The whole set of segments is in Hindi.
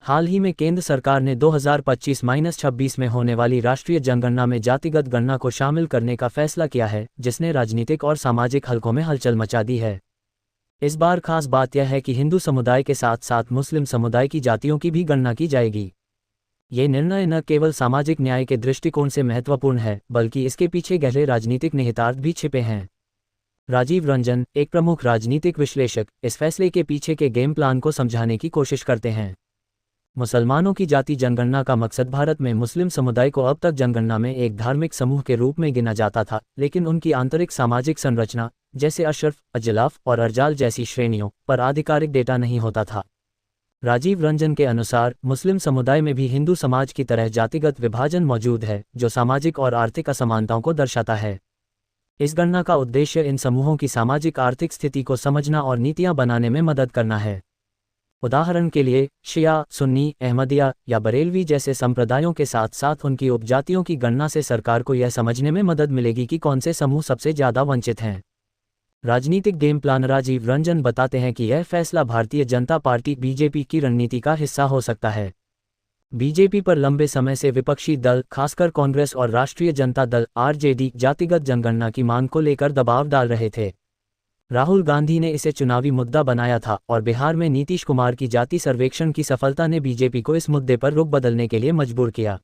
हाल ही में केंद्र सरकार ने 2025-26 में होने वाली राष्ट्रीय जनगणना में जातिगत गणना को शामिल करने का फैसला किया है, जिसने राजनीतिक और सामाजिक हलकों में हलचल मचा दी है। इस बार खास बात यह है कि हिंदू समुदाय के साथ साथ मुस्लिम समुदाय की जातियों की भी गणना की जाएगी। ये निर्णय न केवल सामाजिक न्याय के दृष्टिकोण से महत्वपूर्ण है, बल्कि इसके पीछे गहरे राजनीतिक निहितार्थ भी छिपे हैं। राजीव रंजन, एक प्रमुख राजनीतिक विश्लेषक, इस फैसले के पीछे के गेम प्लान को समझाने की कोशिश करते हैं। मुसलमानों की जाति जनगणना का मकसद भारत में मुस्लिम समुदाय को अब तक जनगणना में एक धार्मिक समूह के रूप में गिना जाता था, लेकिन उनकी आंतरिक सामाजिक संरचना, जैसे अशरफ, अजलाफ और अर्जाल जैसी श्रेणियों पर आधिकारिक डेटा नहीं होता था। राजीव रंजन के अनुसार मुस्लिम समुदाय में भी हिंदू समाज की तरह जातिगत विभाजन मौजूद है, जो सामाजिक और आर्थिक असमानताओं को दर्शाता है। इस गणना का उद्देश्य इन समूहों की सामाजिक आर्थिक स्थिति को समझना और नीतियां बनाने में मदद करना है। उदाहरण के लिए, शिया, सुन्नी, अहमदिया या बरेलवी जैसे संप्रदायों के साथ साथ उनकी उपजातियों की गणना से सरकार को यह समझने में मदद मिलेगी कि कौन से समूह सबसे ज़्यादा वंचित हैं। राजनीतिक गेम प्लान राजीव रंजन बताते हैं कि यह फैसला भारतीय जनता पार्टी बीजेपी की रणनीति का हिस्सा हो सकता है। बीजेपी पर लंबे समय से विपक्षी दल, खासकर कांग्रेस और राष्ट्रीय जनता दल आरजेडी, जातिगत जनगणना की मांग को लेकर दबाव डाल रहे थे। राहुल गांधी ने इसे चुनावी मुद्दा बनाया था और बिहार में नीतीश कुमार की जाति सर्वेक्षण की सफलता ने बीजेपी को इस मुद्दे पर रुख बदलने के लिए मजबूर किया।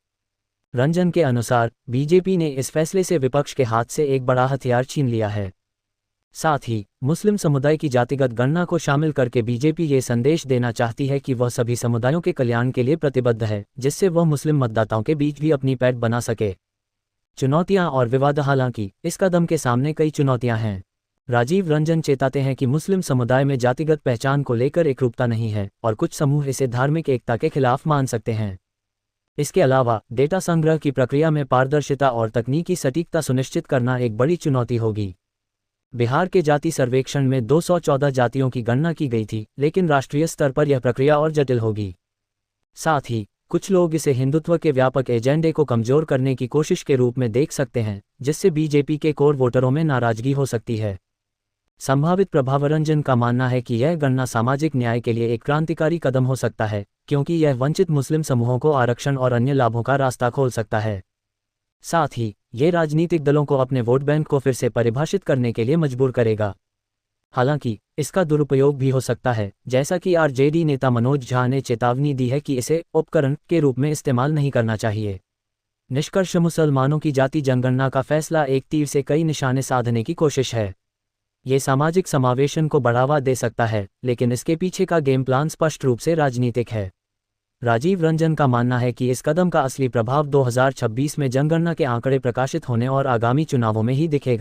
रंजन के अनुसार बीजेपी ने इस फैसले से विपक्ष के हाथ से एक बड़ा हथियार छीन लिया है। साथ ही मुस्लिम समुदाय की जातिगत गणना को शामिल करके बीजेपी ये संदेश देना चाहती है कि वह सभी समुदायों के कल्याण के लिए प्रतिबद्ध है, जिससे वह मुस्लिम मतदाताओं के बीच भी अपनी पैठ बना सके। चुनौतियां और विवाद। हालांकि इस कदम के सामने कई चुनौतियां हैं। राजीव रंजन चेताते हैं कि मुस्लिम समुदाय में जातिगत पहचान को लेकर एकरूपता नहीं है और कुछ समूह इसे धार्मिक एकता के खिलाफ मान सकते हैं। इसके अलावा डेटा संग्रह की प्रक्रिया में पारदर्शिता और तकनीकी सटीकता सुनिश्चित करना एक बड़ी चुनौती होगी। बिहार के जाति सर्वेक्षण में 214 जातियों की गणना की गई थी, लेकिन राष्ट्रीय स्तर पर यह प्रक्रिया और जटिल होगी। साथ ही कुछ लोग इसे हिंदुत्व के व्यापक एजेंडे को कमजोर करने की कोशिश के रूप में देख सकते हैं, जिससे बीजेपी के कोर वोटरों में नाराजगी हो सकती है। संभावित प्रभाव। रंजन का मानना है कि यह गणना सामाजिक न्याय के लिए एक क्रांतिकारी कदम हो सकता है, क्योंकि यह वंचित मुस्लिम समूहों को आरक्षण और अन्य लाभों का रास्ता खोल सकता है। साथ ही ये राजनीतिक दलों को अपने वोट बैंक को फिर से परिभाषित करने के लिए मजबूर करेगा। हालांकि इसका दुरुपयोग भी हो सकता है, जैसा कि आरजेडी नेता मनोज झा ने चेतावनी दी है कि इसे उपकरण के रूप में इस्तेमाल नहीं करना चाहिए। निष्कर्ष। मुसलमानों की जाति जनगणना का फैसला एक तीर से कई निशाने साधने की कोशिश है। ये सामाजिक समावेशन को बढ़ावा दे सकता है, लेकिन इसके पीछे का गेम प्लान स्पष्ट रूप से राजनीतिक है। राजीव रंजन का मानना है कि इस कदम का असली प्रभाव 2026 में जनगणना के आंकड़े प्रकाशित होने और आगामी चुनावों में ही दिखेगा।